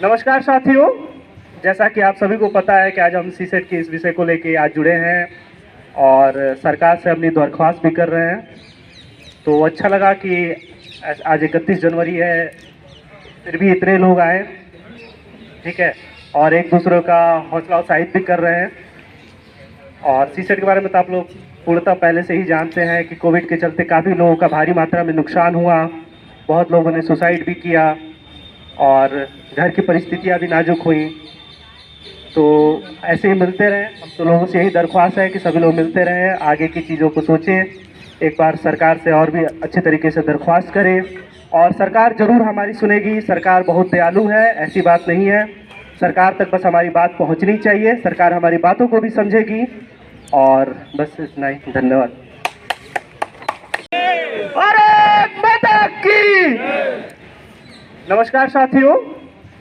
नमस्कार साथियों, जैसा कि आप सभी को पता है कि आज हम सीसेट के इस विषय को लेके आज जुड़े हैं और सरकार से अपनी दरख्वास्त भी कर रहे हैं। तो अच्छा लगा कि आज 31 जनवरी है, फिर भी इतने लोग आए, ठीक है, और एक दूसरे का हौसला उत्साहित भी कर रहे हैं। और सीसेट के बारे में तो आप लोग पूर्णतः पहले से ही जानते हैं कि कोविड के चलते काफ़ी लोगों का भारी मात्रा में नुकसान हुआ, बहुत लोगों ने सुसाइड भी किया और घर की परिस्थितियां भी नाजुक हुई। तो ऐसे ही मिलते रहें, हम तो लोगों से यही दरख्वास्त है कि सभी लोग मिलते रहें, आगे की चीज़ों को सोचें, एक बार सरकार से और भी अच्छे तरीके से दरख्वास्त करें और सरकार ज़रूर हमारी सुनेगी। सरकार बहुत दयालु है, ऐसी बात नहीं है। सरकार तक बस हमारी बात पहुंचनी चाहिए, सरकार हमारी बातों को भी समझेगी। और बस इतना ही, धन्यवाद। भारत माता की। नमस्कार साथियों,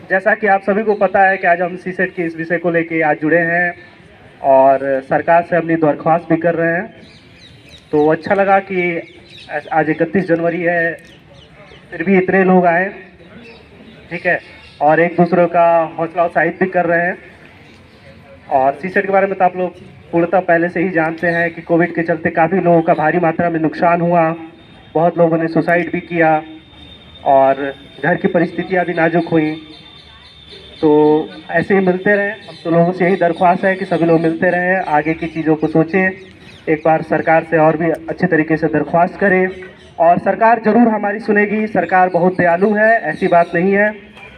जैसा कि आप सभी को पता है कि आज हम सीसेट के इस विषय को लेके आज जुड़े हैं और सरकार से अपनी दरख्वास्त भी कर रहे हैं। तो अच्छा लगा कि आज 31 जनवरी है, फिर भी इतने लोग आए, ठीक है, और एक दूसरे का हौसला उत्साहित भी कर रहे हैं। और सीसेट के बारे में तो आप लोग पूर्णतः पहले से ही जानते हैं कि कोविड के चलते काफ़ी लोगों का भारी मात्रा में नुकसान हुआ, बहुत लोगों ने सुसाइड भी किया और घर की परिस्थितियां भी नाजुक हुई। तो ऐसे ही मिलते रहें, हम तो लोगों से यही दरख्वास्त है कि सभी लोग मिलते रहें, आगे की चीज़ों को सोचें, एक बार सरकार से और भी अच्छे तरीके से दरख्वास्त करें और सरकार ज़रूर हमारी सुनेगी। सरकार बहुत दयालु है, ऐसी बात नहीं है।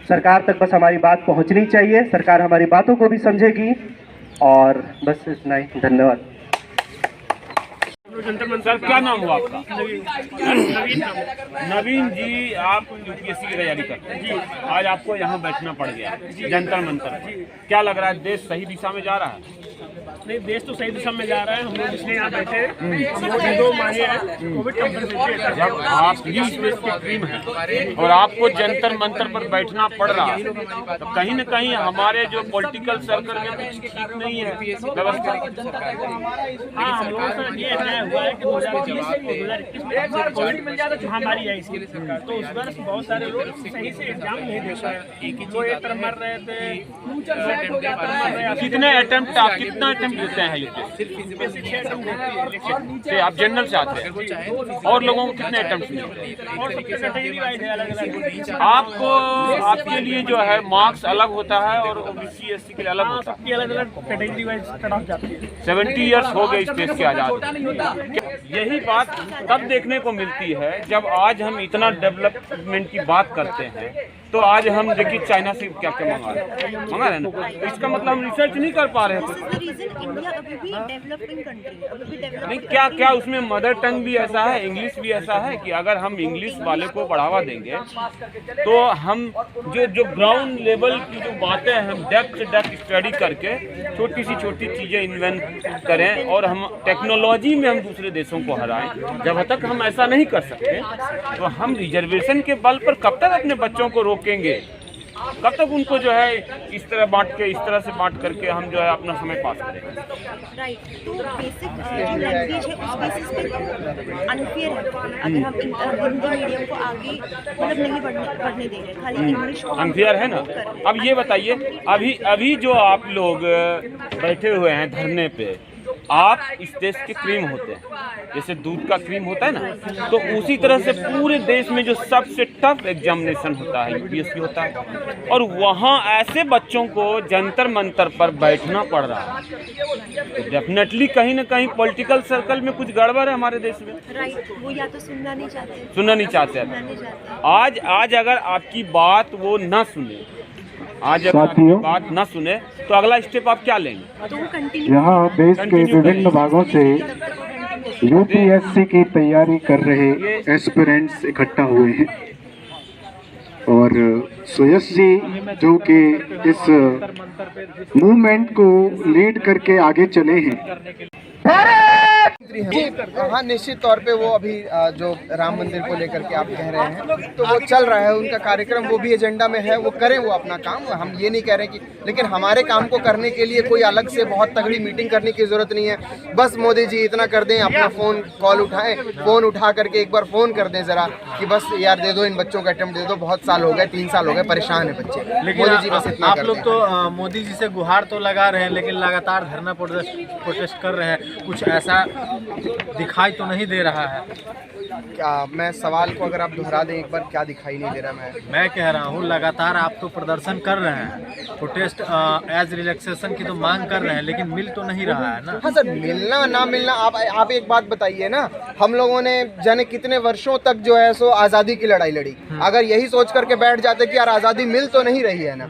सरकार तक बस हमारी बात पहुंचनी चाहिए, सरकार हमारी बातों को भी समझेगी। और बस इतना ही, धन्यवाद। सर, क्या नाम हुआ आपका? नवीन जी, आप यूपीएससी की तैयारी करते हैं जी। आज आपको यहाँ बैठना पड़ गया जंतर मंतर। क्या लग रहा है, देश सही दिशा में जा रहा है? नहीं, देश तो सही दिशा में जा रहा है। हम लोग इसलिए यहाँ बैठे हैं, हम लोग हिंदू माने हैं, कोविड कंपनसेशन। जब आप ही इस देश के क्रीम हैं और आपको जंतर मंतर पर बैठना पड़ रहा है, तो कहीं न कहीं हमारे जो पॉलिटिकल सर्कल में कुछ ठीक नहीं है व्यवस्था। हाँ, हम लोगों का ये तय हुआ है कि 2020-2021 में कोविड महामारी आई इसके लिए सरकार, तो उस वर्ष बहुत सारे लोग सही से एग्जाम नहीं दे पाए, वो एक तरफ मर रहे थे। कितने अटेम्प्ट, आप कितना अटेम्प्ट देते हैं यूपीएससी? 6 अटेम्प्ट होती है। आप जनरल से आते हैं और लोगों को कितने अटेम्प्ट मिलते हैं? और सबके कैटेगरी वाइज है, अलग अलग। आपको, आपके लिए जो है मार्क्स अलग होता है और ओबीसी एससी के लिए अलग होता है। सबकी अलग अलग कैटेगरी वाइज कट ऑफ जाती है। 70 इयर्स हो गए इस देश के आजाद। यही बात तब देखने को मिलती है जब आज हम इतना डेवलपमेंट की बात करते हैं। तो आज हम देखिए चाइना से क्या क्या मंगा रहे हैं ना, तो इसका मतलब हम रिसर्च नहीं कर पा रहे थे। नहीं, क्या क्या उसमें मदर टंग भी ऐसा है, इंग्लिश भी ऐसा है कि अगर हम इंग्लिश वाले को बढ़ावा देंगे तो हम जो ग्राउंड लेवल की जो बातें हैं, हम डेप्थ स्टडी करके छोटी सी छोटी चीज़ें इन्वेंट करें और हम टेक्नोलॉजी में हम दूसरे देशों को हराएं। जब तक हम ऐसा नहीं कर सकते तो हम रिजर्वेशन के बल पर कब तक अपने बच्चों को रोकेंगे? कब तक उनको जो है इस तरह बांट के, इस तरह से बांट करके हम जो है अपना समय पास करेंगे? राइट, तो बेसिक जो लैंग्वेज है उस बेसिस पे तो अनफेयर है अगर हम हिंदी मीडियम को आगे मतलब नहीं बढ़ने दे रहे, खाली इंग्लिश को अनफेयर है ना। अब ये बताइए, अभी जो आप लोग बैठे हुए हैं धरने पे, आप इस देश के क्रीम होते हैं, जैसे दूध का क्रीम होता है ना, तो उसी तरह से पूरे देश में जो सबसे टफ एग्जामिनेशन होता है यूपीएससी होता है, और वहाँ ऐसे बच्चों को जंतर मंतर पर बैठना पड़ रहा है। तो डेफिनेटली कहीं ना कहीं पॉलिटिकल सर्कल में कुछ गड़बड़ है हमारे देश में। राइट, वो या तो सुनना नहीं चाहते। आज अगर आपकी बात वो ना सुने, आज अगर बात न सुने तो अगला स्टेप आप क्या लेंगे? यहाँ देश के विभिन्न भागों से यूपीएससी की तैयारी कर रहे एस्पिरेंट्स इकट्ठा हुए हैं और सुयश जी जो कि इस मूवमेंट को लीड करके आगे चले हैं। हाँ, निश्चित तौर पे वो अभी जो राम मंदिर को लेकर के आप कह रहे हैं तो वो चल रहा है उनका कार्यक्रम, वो भी एजेंडा में है, वो करें वो अपना काम। हम ये नहीं कह रहे कि, लेकिन हमारे काम को करने के लिए कोई अलग से बहुत तगड़ी मीटिंग करने की जरूरत नहीं है। बस मोदी जी इतना कर दें, अपना फोन कॉल उठाएं, फोन उठा करके एक बार फोन कर दें जरा कि बस यार दे दो इन बच्चों का अटेम्प्ट दे दो, बहुत साल हो गए, 3 साल हो गए, परेशान है बच्चे। मोदी जी बस इतना आप लोग तो मोदी जी से गुहार तो लगा रहे हैं, लेकिन लगातार धरना प्रोटेस्ट कर रहे हैं, कुछ ऐसा दिखाई तो नहीं दे रहा है। क्या मैं सवाल को अगर आप दोहरा दें एक बार, क्या दिखाई नहीं दे रहा? मैं कह रहा हूँ लगातार आप तो प्रदर्शन कर रहे हैं, प्रोटेस्ट एज रिलैक्सेशन की तो मांग कर रहे हैं, लेकिन मिल तो नहीं रहा है ना। हाँ सर, मिलना ना मिलना, आप एक बात बताइए ना, हम लोगों ने जाने कितने वर्षों तक जो है सो आज़ादी की लड़ाई लड़ी। अगर यही सोच करके बैठ जाते कि यार आज़ादी मिल तो नहीं रही है ना,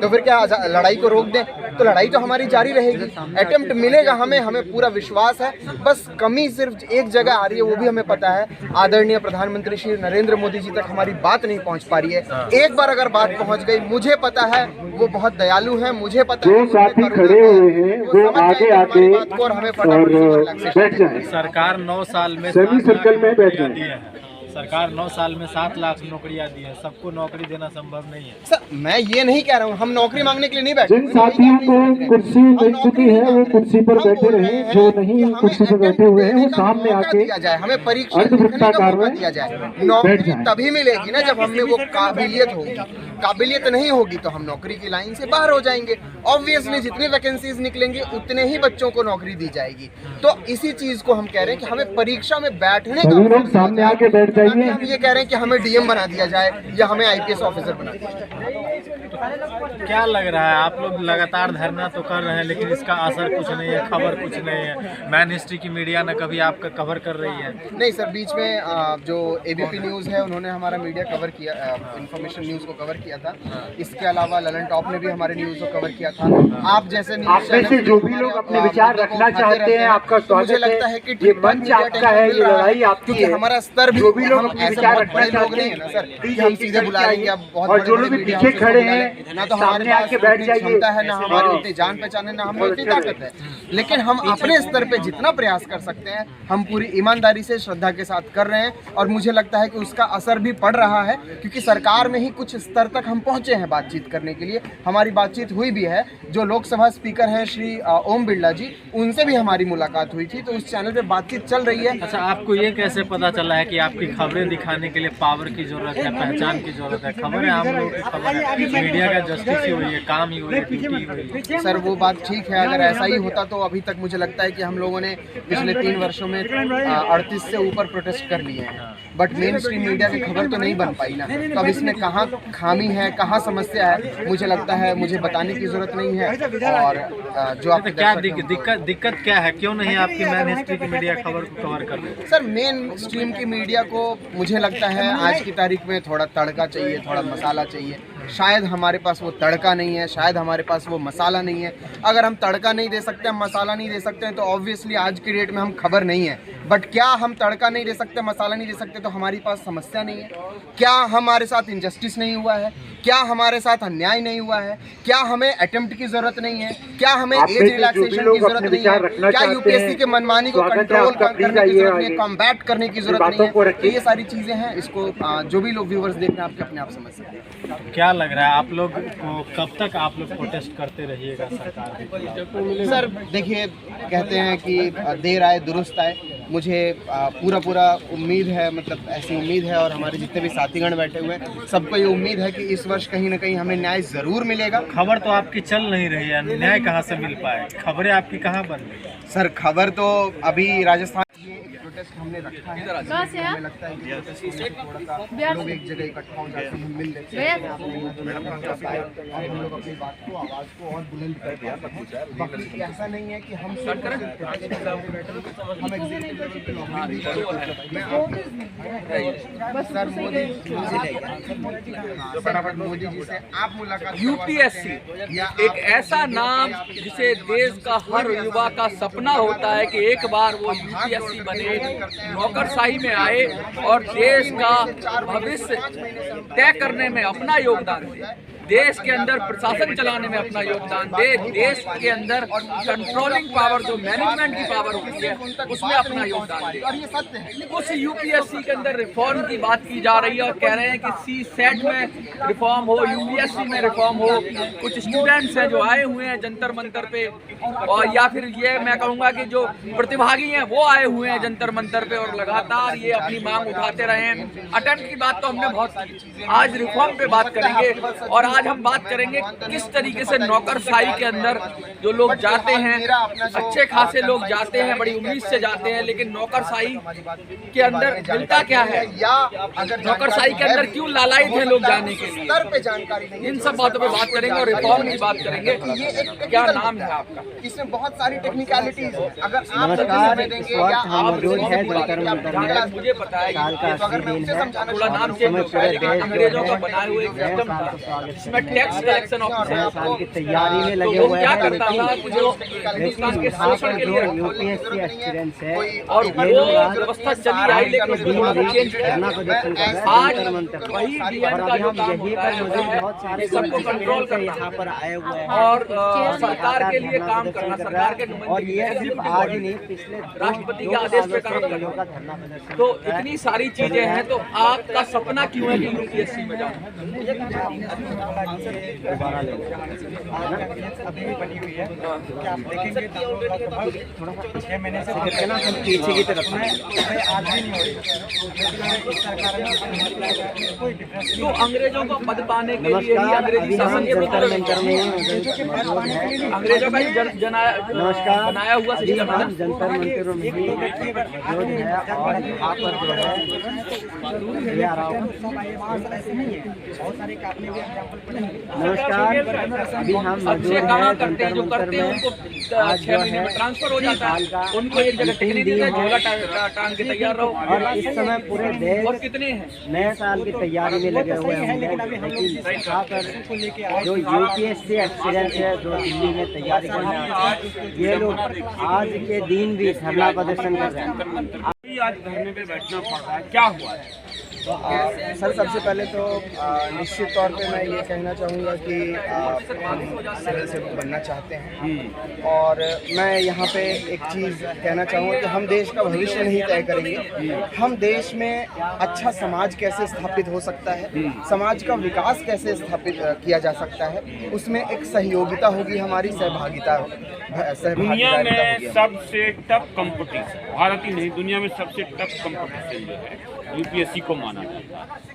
तो फिर क्या लड़ाई को रोक दें? तो लड़ाई तो हमारी जारी रहेगी, अटेम्प्ट मिलेगा हमें पूरा विश्वास है। बस कमी सिर्फ एक जगह आ रही है, वो भी हमें पता है, आदरणीय प्रधानमंत्री श्री नरेंद्र मोदी जी तक हमारी बात नहीं पहुंच पा रही है। एक बार अगर बात पहुंच गई, मुझे पता है वो बहुत दयालु हैं, मुझे पता है जो साथी खड़े हुए हैं वो आगे आके और हमें बैठ जाए। सरकार 9 साल में सेमी सर्कल में बैठ जाए। सरकार 9 साल में 7 लाख नौकरियां दी है, सबको नौकरी देना संभव नहीं है। सर मैं ये नहीं कह रहा हूँ हम नौकरी मांगने के लिए नहीं बैठे। जिन साथियों को कुर्सी मिल चुकी है वो कुर्सी पर बैठे रहे, जो नहीं कुर्सी पर बैठे हुए हैं वो सामने आके दिया जाए, हमें परीक्षा दिया जाए। नौकरी तभी मिलेगी ना जब हमें वो काबिलियत होगी, काबिलियत नहीं होगी तो हम नौकरी की लाइन से बाहर हो जाएंगे। ऑब्वियसली जितनी वैकेंसीज निकलेंगी उतने ही बच्चों को नौकरी दी जाएगी। तो इसी चीज को हम कह रहे हैं कि हमें परीक्षा में बैठने का, लोग सामने आके बैठ जाइए। हम ये कह रहे हैं कि हमें डीएम बना दिया जाए या हमें आईपीएस ऑफिसर बना दिया जाए। क्या लग रहा है, आप लोग लगातार धरना तो कर रहे हैं, लेकिन इसका असर कुछ नहीं है, खबर कुछ नहीं है। मैन हिस्ट्री की मीडिया ने कभी आपका कवर कर रही है? नहीं सर, बीच में जो एबीपी न्यूज़ है उन्होंने हमारा मीडिया कवर किया, इन्फॉर्मेशन न्यूज़ को कवर किया था। इसके अलावा ललन टॉप ने भी हमारे न्यूज़ को कवर किया था। आप जैसे न्यूज़ चैनल जो भी लोग अपने विचार रखना चाहते हैं, आपका स्वागत है। मुझे लगता है कि ये मंच आपका है, ये लड़ाई आपकी है। हमारा स्तर भी, जो भी लोग हम ऐसे बहुत बड़े लोग नहीं है ना सर कि हम सीधे बुला लेंगे। अब बहुत और जो लोग भी पीछे खड़े हैं ना तो हमारे पास क्षमता है, ना हमारी उतनी जान पहचान है, ना हमें उतनी ताकत है, लेकिन हम अपने स्तर पे जितना प्रयास कर सकते हैं हम पूरी ईमानदारी से श्रद्धा के साथ कर रहे हैं। और मुझे लगता है कि उसका असर भी पड़ रहा है, क्योंकि सरकार में ही कुछ स्तर तक हम पहुंचे हैं बातचीत करने के लिए। हमारी बातचीत हुई भी है, जो लोकसभा स्पीकर हैं श्री ओम बिरला जी, उनसे भी हमारी मुलाकात हुई थी, तो उस चैनल पे बातचीत चल रही है। अच्छा, आपको ये कैसे पता चला है कि आपकी खबरें दिखाने के लिए पावर की जरूरत है, पहचान की जरूरत है? खबर है, हम लोगों की खबर है, मीडिया का जस्टिस ही हुई है, काम ही हुई है, ड्यूटी हुई है। सर वो बात ठीक है, अगर ऐसा ही होता तो अभी तक मुझे लगता है कि हम लोगों ने पिछले 3 वर्षों में 38 से ऊपर प्रोटेस्ट कर लिए हैं, बट मेन स्ट्रीम मीडिया की खबर तो नहीं बन पाई ना। तो अब इसमें कहाँ खामी है, कहाँ समस्या है, मुझे लगता है मुझे बताने की जरूरत नहीं है। और जो आप क्या दिक्कत क्या है, क्यों नहीं आपकी मैन हिस्ट्री की मीडिया खबर को कवर कर रही है? सर मेन स्ट्रीम की मीडिया को मुझे लगता है आज की तारीख में थोड़ा तड़का चाहिए, थोड़ा मसाला चाहिए। शायद हमारे पास वो तड़का नहीं है, शायद हमारे पास वो मसाला नहीं है। अगर हम तड़का नहीं दे सकते, हम मसाला नहीं दे सकते हैं, तो ऑब्वियसली आज की डेट में हम खबर नहीं है। बट क्या हम तड़का नहीं दे सकते, मसाला नहीं दे सकते तो हमारी पास समस्या नहीं है? क्या हमारे साथ इनजस्टिस नहीं हुआ है? क्या हमारे साथ अन्याय नहीं हुआ है? क्या हमें अटेम्प्ट की जरूरत नहीं है? क्या हमें एज रिलैक्सेशन की जरूरत नहीं है? क्या यूपीएससी के मनमानी को कंट्रोल करने की जरूरत नहीं है, कॉम्बैट करने की जरूरत नहीं है? तो ये सारी चीजें हैं, इसको जो भी लोग व्यूअर्स देख रहे हैं आपके अपने आप समझ सकते हैं। क्या लग रहा है आप लोग को, कब तक आप लोग प्रोटेस्ट करते रहिएगा सरकार? सर देखिए, कहते हैं कि देर आए दुरुस्त आए। मुझे पूरा उम्मीद है, मतलब ऐसी उम्मीद है, और हमारे जितने भी साथीगण बैठे हुए हैं सबको ये उम्मीद है कि इस वर्ष कहीं ना कहीं हमें न्याय जरूर मिलेगा। खबर तो आपकी चल नहीं रही है, न्याय कहाँ से मिल पाए? खबरें आपकी कहाँ बन रही है? सर खबर तो अभी राजस्थान प्रोटेस्ट हमने रखा है, हमें लगता है कि प्रोटेस्ट होने से थोड़ा सा लोग एक जगह इकट्ठा हो जाते हैं, मिल लेते हैं, और हम लोग अपनी बात को, आवाज़ को और बुलंद कर पाते हैं। बाकी ऐसा नहीं है कि हम हम एग्जीक्यूटिव लेवल पे लॉबिंग सर मोदी जी से आप मुलाकात। यूपीएससी एक ऐसा नाम जिसे देश का हर युवा का सपना होता है कि एक बार वो यूपीएससी बने, नौकरशाही में आए और देश का भविष्य तय करने में अपना योगदान दे। देश के अंदर प्रशासन चलाने में अपना योगदान दे, देश के अंदर कंट्रोलिंग पावर जो मैनेजमेंट की पावर होती है उसमें अपना योगदान दे। उस यूपीएससी के अंदर रिफॉर्म की बात की जा रही है और कह रहे हैं कि सीसेट में रिफॉर्म हो, यूपीएससी में रिफॉर्म हो। कुछ स्टूडेंट्स हैं जो आए हुए हैं जंतर मंतर पे, और या फिर ये मैं कहूँगा कि जो प्रतिभागी हैं वो आए हुए हैं जंतर मंतर पे और लगातार ये अपनी मांग उठाते रहे हैं। अटेम्प्ट की बात तो हमने बहुत की, आज रिफॉर्म पे बात करेंगे और आज हम बात करेंगे किस तरीके से नौकरशाही के अंदर जो लोग जाते हैं, अच्छे खासे लोग जाते हैं, बड़ी उम्मीद से जाते हैं, लेकिन नौकरशाही के अंदर मिलता क्या है, नौकरशाही के अंदर क्यों लालायित हैं लोग जाने के लिए, इन सब बातों पे बात करेंगे और रिफॉर्म की बात करेंगे। क्या नाम है आपका? इसमें बहुत सारी टेक्निकलिटीज है। अगर आप मुझे पता है थोड़ा नाम चेंज होता है, लेकिन अंग्रेजों का बनाए हुए एक सिस्टम था जिसमें टैक्स कलेक्शन ऑफिसर की तैयारी में लगे हुए क्या करता था, जो हिंदुस्तान के शोषण के लिए यूपीएससी एक्सपीरियंस है और वो व्यवस्था चली आई, लेकिन चेंज आज वही डीएन का जो काम होता है सबको कंट्रोल करना यहाँ पर आए हुए हैं और सरकार के लिए काम करना, सरकार के आज नहीं पिछले राष्ट्रपति के आदेश पे काम करना। तो इतनी सारी चीजें हैं, तो आपका सपना क्यों है कि यूपीएससी में जाऊं? पीछे की तरफ तो अंग्रेजों को पद पाने के लिए ही अंग्रेजी शासन के अंग्रेजों का ही बनाया हुआ सिस्टम है। जंतर मंतर में जो है और यहाँ पर जो है ये आ रहा हूँ। नमस्कार, अभी हम मौजूद हैं करते जो करते हैं उनको 6 महीने में ट्रांसफर हो जाता है, उनको एक जगह टिकट देते हैं, झोला टांग के तैयार रहो। और इस समय पूरे देश और कितने हैं नए साल की तैयारी में लगे हुए हैं, लेकिन खासकर जो यूपीएससी एक्सपीरियंस है जो दिल्ली में तैयारी करने आते हैं, ये लोग आज के दिन भी धरना प्रदर्शन कर रहे हैं। आज धरने पे बैठना पड़ रहा है, क्या हुआ है? सर सबसे पहले तो निश्चित तौर पे मैं ये कहना चाहूँगा कि हम सिविल सेवक बनना चाहते हैं और मैं यहाँ पे एक चीज़ कहना चाहूँगा कि हम देश का भविष्य नहीं तय करेंगे, हम देश में अच्छा समाज कैसे स्थापित हो सकता है, समाज का विकास कैसे स्थापित किया जा सकता है, उसमें एक सहयोगिता होगी, हमारी सहभागिता दुनिया में सबसे टफ कंपटीशन, भारत ही नहीं दुनिया में सबसे टफ कंपटीशन जो है यूपीएससी को माना जाता है।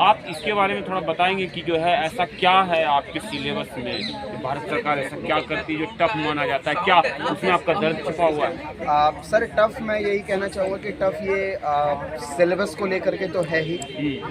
आप इसके बारे में थोड़ा बताएंगे कि जो है ऐसा क्या है आपके सिलेबस में, भारत सरकार ऐसा क्या करती है जो टफ माना जाता है, क्या उसमें आपका दर्द छुपा हुआ है? सर टफ मैं यही कहना चाहूँगा कि टफ ये सिलेबस को लेकर के तो है ही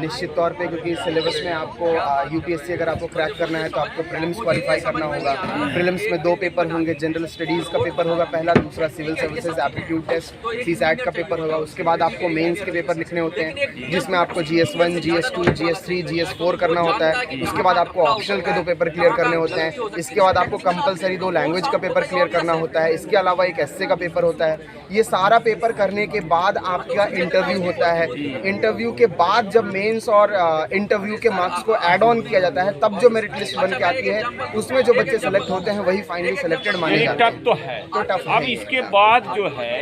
निश्चित तौर पे, क्योंकि सिलेबस में आपको यूपीएससी अगर आपको क्रैक करना है तो आपको प्रीलिम्स क्वालिफाई करना होगा। प्रीलिम्स में 2 पेपर होंगे, जनरल स्टडीज़ का पेपर होगा पहला, दूसरा civil services aptitude test CSAT का पेपर होगा। उसके बाद आपको मेंस के पेपर लिखने होते हैं जिसमें आपको GS1, GS2, GS3, GS4 करना होता है। उसके बाद आपको ऑप्शनल के 2 पेपर क्लियर करने होते हैं। इसके बाद आपको कंपलसरी 2 लैंग्वेज का पेपर क्लियर करना होता है। इसके अलावा एक एस्से का पेपर होता है। ये सारा पेपर करने के बाद आपका इंटरव्यू होता है। इंटरव्यू के बाद जब मेंस और इंटरव्यू के मार्क्स को ऐड ऑन किया जाता है तब जो मेरिट लिस्ट बन के आती है उसमें जो बच्चे सेलेक्ट होते हैं वही फाइनली सेलेक्टेड माने जाते हैं। तो है तो टफ। अब इसके बाद जो है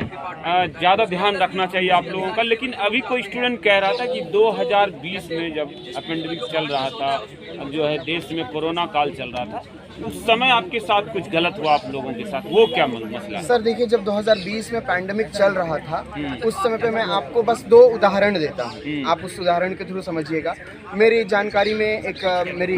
ज़्यादा ध्यान रखना चाहिए आप लोगों का। लेकिन अभी कोई स्टूडेंट कह रहा था कि 2020 में जब एपेंडिक्स चल रहा था, जो है देश में कोरोना काल चल रहा था, उस समय आपके साथ कुछ गलत हुआ आप लोगों के साथ, वो क्या मसला है? सर देखिए, जब 2020 में पैंडेमिक चल रहा था उस समय पे मैं आपको बस 2 उदाहरण देता हूँ, आप उस उदाहरण के थ्रू समझिएगा। मेरी जानकारी में एक मेरी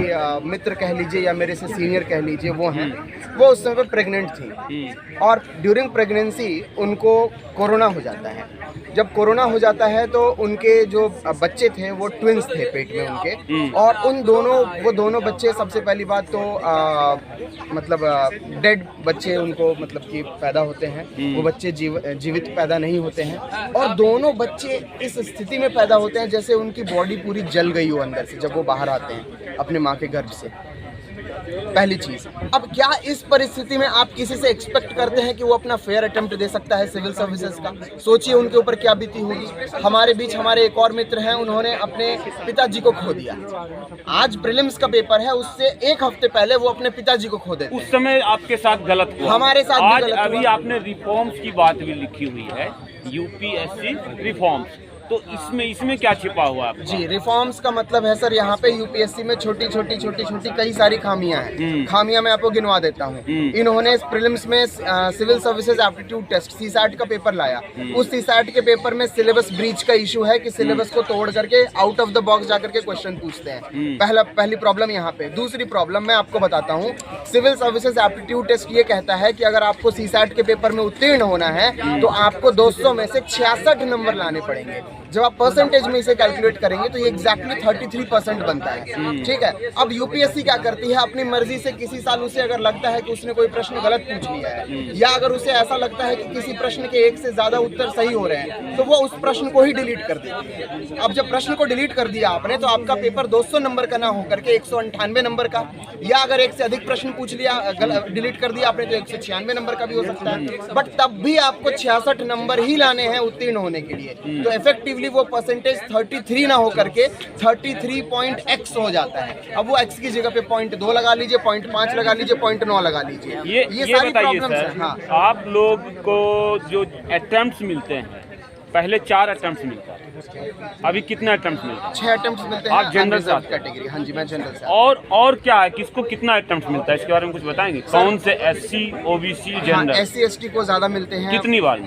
मित्र कह लीजिए या मेरे से सीनियर कह लीजिए, वो हैं, वो उस समय पे प्रेग्नेंट थी और ड्यूरिंग प्रेगनेंसी उनको कोरोना हो जाता है। जब कोरोना हो जाता है तो उनके जो बच्चे थे वो ट्विंस थे पेट में उनके, और वो दोनों बच्चे सबसे पहली बात तो मतलब डेड बच्चे उनको मतलब कि पैदा होते हैं, वो बच्चे जीवित पैदा नहीं होते हैं। और दोनों बच्चे इस स्थिति में पैदा होते हैं जैसे उनकी बॉडी पूरी जल गई हो अंदर से जब वो बाहर आते हैं अपने माँ के गर्भ से। पहली चीज़। अब क्या इस परिस्थिति में आप किसी से एक्सपेक्ट करते हैं कि वो अपना फेयर अटेम्प्ट दे सकता है सिविल सर्विसेज का? सोचिए उनके ऊपर क्या बीती होगी। हमारे बीच हमारे एक और मित्र हैं, उन्होंने अपने पिताजी को खो दिया। आज प्रीलिम्स का पेपर है, उससे एक हफ्ते पहले वो अपने पिताजी को खो देते उस समय आपके साथ गलत हुआ, हमारे साथ भी आज गलत अभी हुआ। आपने रिफॉर्म्स की बात भी लिखी हुई है, यूपीएससी रिफॉर्म्स, तो इसमें क्या छिपा हुआ है? जी, रिफॉर्म्स का मतलब है सर, यहाँ पे यूपीएससी में छोटी छोटी कई सारी खामियां हैं। खामियां मैं आपको गिनवा देता हूँ। इन्होंने प्रीलिम्स में civil services aptitude test CSAT का पेपर लाया। उस सीसैट के पेपर में सिलेबस ब्रीच का इशू है कि सिलेबस को तोड़ करके आउट ऑफ द बॉक्स जाकर के क्वेश्चन पूछते हैं। पहली प्रॉब्लम यहाँ पे। दूसरी प्रॉब्लम मैं आपको बताता हूँ, सिविल सर्विसेज एप्टीट्यूड टेस्ट ये कहता है कि अगर आपको सीसैट के पेपर में उत्तीर्ण होना है तो आपको 200 में से 66 नंबर लाने पड़ेंगे। जब आप परसेंटेज में इसे कैलकुलेट करेंगे तो ये एग्जैक्टली 33% बनता है। ठीक है, अब यूपीएससी क्या करती है, अपनी मर्जी से किसी साल उसे अगर लगता है कि उसने कोई प्रश्न गलत पूछ लिया है, या अगर उसे ऐसा लगता है कि किसी प्रश्न के एक से ज्यादा उत्तर सही हो रहे हैं, तो वो उस प्रश्न को ही डिलीट कर देती है। अब जब प्रश्न को डिलीट कर दिया आपने, तो आपका पेपर 200 नंबर का ना होकर के 198 नंबर का, या अगर एक से अधिक प्रश्न पूछ लिया, डिलीट कर दिया आपने, तो 196 नंबर का भी हो सकता है। बट तब भी आपको 66 नंबर ही लाने हैं उत्तीर्ण होने के लिए। तो इफेक्टिवली वो परसेंटेज 33 ना होकर के 33.x हो जाता है। अब वो x की जगह पे 0.2 लगा लीजिए, 0.5 लगा लीजिए, 0.9 लगा लीजिए। ये सारी प्रॉब्लम्स हैं। हाँ, आप लोग को जो अटेम्प्ट्स मिलते हैं, पहले 4 अटेम्प्ट्स मिलता है, अभी कितने अटेम्प्ट्स मिलते हैं? 6 अटेम्प्ट्स मिलते हैं। आप जनरल कैटेगरी? हाँ जी, मैं जनरल से। और क्या है, किसको कितना अटेम्प्ट मिलता है, इसके बारे में कुछ बताएंगे? कौन से SC, OBC, general? SC ST को ज्यादा मिलते हैं। कितनी बार?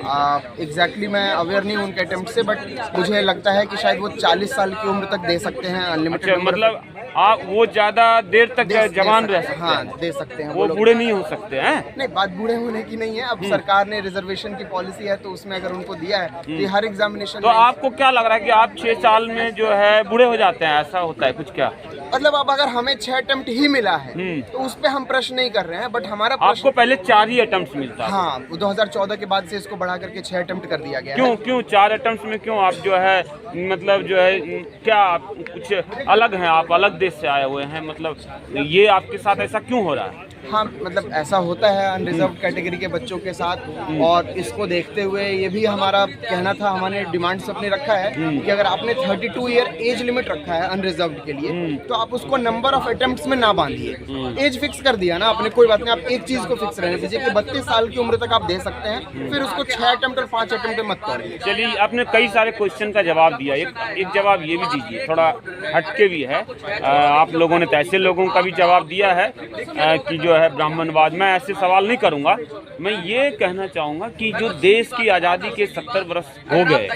एग्जैक्टली मैं अवेयर नहीं हूँ उनके अटेम्प्ट से, बट मुझे लगता है कि शायद वो 40 साल की उम्र तक दे सकते हैं अनलिमिटेड। मतलब आप वो ज्यादा देर तक जवान रह सकते हैं? हाँ, दे सकते हैं। वो बूढ़े नहीं हो सकते हैं? नहीं, बात बूढ़े होने की नहीं है। अब सरकार ने रिजर्वेशन की पॉलिसी है, तो उसमें अगर उनको दिया है तो हर एग्जामिनेशन। तो आपको क्या लग रहा है कि आप 6 साल में जो है बूढ़े हो जाते हैं, ऐसा होता है कुछ क्या? मतलब अब अगर हमें 6 अटेम्प्ट ही मिला है तो उस पे हम प्रश्न नहीं कर रहे हैं, बट हमारा आपको पहले 4 ही अटेम्प्ट मिलता है। हाँ, 2014 के बाद से इसको बढ़ा करके 6 अटेम्प्ट कर दिया गया। क्यों 4 अटेम्प्ट में क्यों? आप जो है मतलब जो है क्या आप कुछ अलग हैं, आप अलग देश से आए हुए हैं, मतलब ये आपके साथ ऐसा क्यों हो रहा है? हाँ, मतलब ऐसा होता है अनरिजर्व कैटेगरी के बच्चों के साथ, और इसको देखते हुए ये भी हमारा कहना था, हमने डिमांड्स अपने रखा है कि अगर आपने 32 ईयर एज लिमिट रखा है अनरिजर्व के लिए, तो आप उसको नंबर ऑफ अटेम्प्ट्स में ना बांधिए। एज फिक्स कर दिया ना आपने, कोई बात नहीं, आप एक चीज को फिक्स रहने दीजिए कि 32 साल की उम्र तक आप दे सकते हैं, फिर उसको 6 अटेम्प्ट और 5 अटेम्प्ट मत करिए। चलिए, आपने कई सारे क्वेश्चन का जवाब दिया, एक जवाब ये भी दीजिए, थोड़ा हटके भी है। आप लोगों ने तो ऐसे लोगों का भी जवाब दिया है कि जो है ब्राह्मणवाद, मैं ऐसे सवाल नहीं करूंगा। मैं ये कहना चाहूँगा कि जो देश की आज़ादी के 70 वर्ष हो गए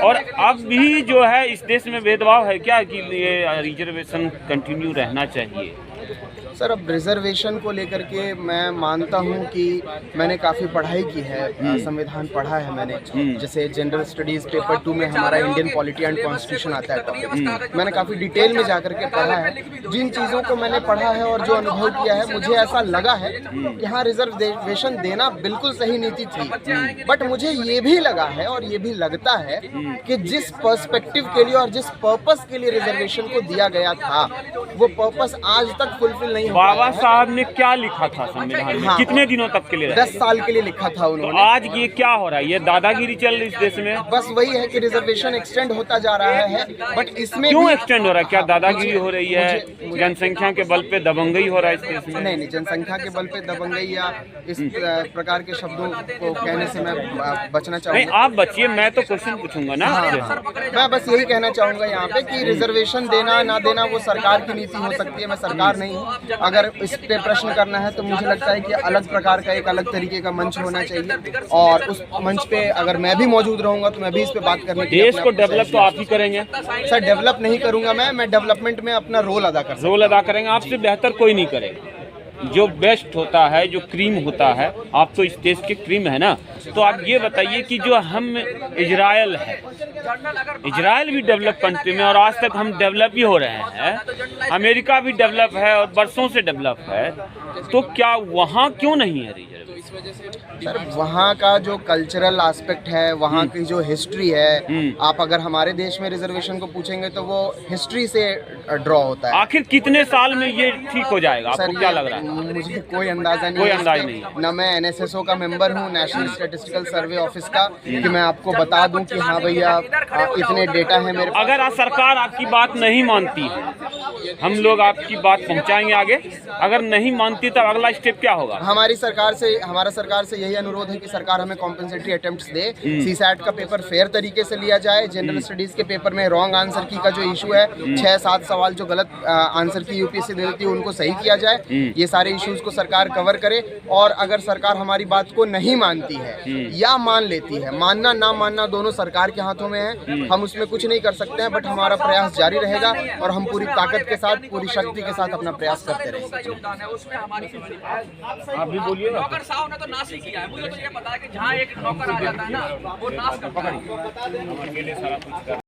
और अब भी जो है इस देश में भेदभाव है क्या कि ये रिजर्वेशन कंटिन्यू रहना चाहिए? सर, अब रिजर्वेशन को लेकर के मैं मानता हूं कि मैंने काफ़ी पढ़ाई की है, संविधान पढ़ा है मैंने। जैसे जनरल स्टडीज़ पेपर 2 में हमारा इंडियन पॉलिटी एंड कॉन्स्टिट्यूशन आता है टॉपिक, मैंने काफ़ी डिटेल में जाकर के पढ़ा है। जिन चीज़ों को मैंने पढ़ा है और जो अनुभव किया है, मुझे ऐसा लगा है कि हाँ, रिजर्वेशन देना बिल्कुल सही नीति थी। बट मुझे ये भी लगा है और ये भी लगता है कि जिस पर्सपेक्टिव के लिए और जिस पर्पस के लिए रिजर्वेशन को दिया गया था, वो पर्पस आज तक फुलफिल नहीं। बाबा साहब ने क्या लिखा था संविधान में? कितने दिनों तक के लिए? 10 साल के लिए लिखा था उन्होंने। तो आज ये क्या हो रहा है? ये दादागिरी चल रही है इस देश में। बस वही है कि रिजर्वेशन एक्सटेंड होता जा रहा है, बट इसमें क्यों एक्सटेंड हो रहा है? क्या दादागिरी हो रही है? जनसंख्या के बल पे दबंगई हो रहा है इस देश में? नहीं, जनसंख्या के बल पे दबंगई या इस प्रकार के शब्दों को कहने से मैं बचना चाहूँगा। नहीं, आप बचिए, मैं तो क्वेश्चन पूछूंगा ना। मैं बस यही कहना चाहूँगा यहाँ पे कि रिजर्वेशन देना ना देना वो सरकार की नीति हो सकती है, मैं सरकार नहीं हूँ। अगर इस पे प्रश्न करना है तो मुझे लगता है कि अलग प्रकार का एक अलग तरीके का मंच होना चाहिए, और उस मंच पे अगर मैं भी मौजूद रहूंगा तो मैं भी इस पे बात करने के लिए देश को डेवलप तो आप ही करेंगे सर। डेवलप नहीं करूंगा मैं डेवलपमेंट में अपना रोल अदा करेंगे। आपसे बेहतर कोई नहीं करेगा। जो बेस्ट होता है, जो क्रीम होता है, आप तो इस देश के क्रीम है ना। तो आप ये बताइए कि जो हम इजराइल है, इजराइल भी डेवलप कंट्री में और आज तक हम डेवलप ही हो रहे हैं। अमेरिका भी डेवलप है और बरसों से डेवलप है, तो क्या वहाँ क्यों नहीं है रिजर्वेशन? इस वजह से सर वहाँ का जो कल्चरल एस्पेक्ट है, वहाँ की जो हिस्ट्री है, आप अगर हमारे देश में रिजर्वेशन को पूछेंगे तो वो हिस्ट्री से ड्रॉ होता है। आखिर कितने साल में ये ठीक हो जाएगा, आपको क्या लग रहा है? मुझे कोई अंदाजा नहीं, कोई अंदाजा नहीं है। ना मैं NSSO का मेंबर हूँ, नेशनल स्टैटिस्टिकल सर्वे ऑफिस का, कि मैं आपको बता दूं कि हाँ भैया इतने डेटा है मेरे पास। अगर सरकार आपकी बात नहीं मानती, हम लोग आपकी बात पहुंचाएंगे आगे, अगर नहीं मानती तब अगला स्टेप क्या होगा? हमारा सरकार से यही अनुरोध है कि सरकार हमें कॉम्पेंसेटरी अटेम्प्ट्स दे, CSAT का पेपर फेयर तरीके से लिया जाए, जनरल स्टडीज के पेपर में रॉन्ग आंसर की का जो इशू है, 6-7 सवाल जो गलत आंसर की यूपीएससी दे देती है उनको सही किया जाए। ये सारे इश्यूज को सरकार कवर करे। और अगर सरकार हमारी बात को नहीं मानती है या मान लेती है, मानना ना मानना दोनों सरकार के हाथों में है, हम उसमें कुछ नहीं कर सकते हैं, बट हमारा प्रयास जारी रहेगा और हम पूरी ताकत के साथ, पूरी शक्ति के साथ अपना प्रयास करते रहेंगे। योगदान है उसमें हमारी आप भी बोलिए। नौकर साहब ने तो नाश ही किया है। मुझे तो ये पता है कि जहाँ एक नौकर आ जाता है ना वो नाश करता है।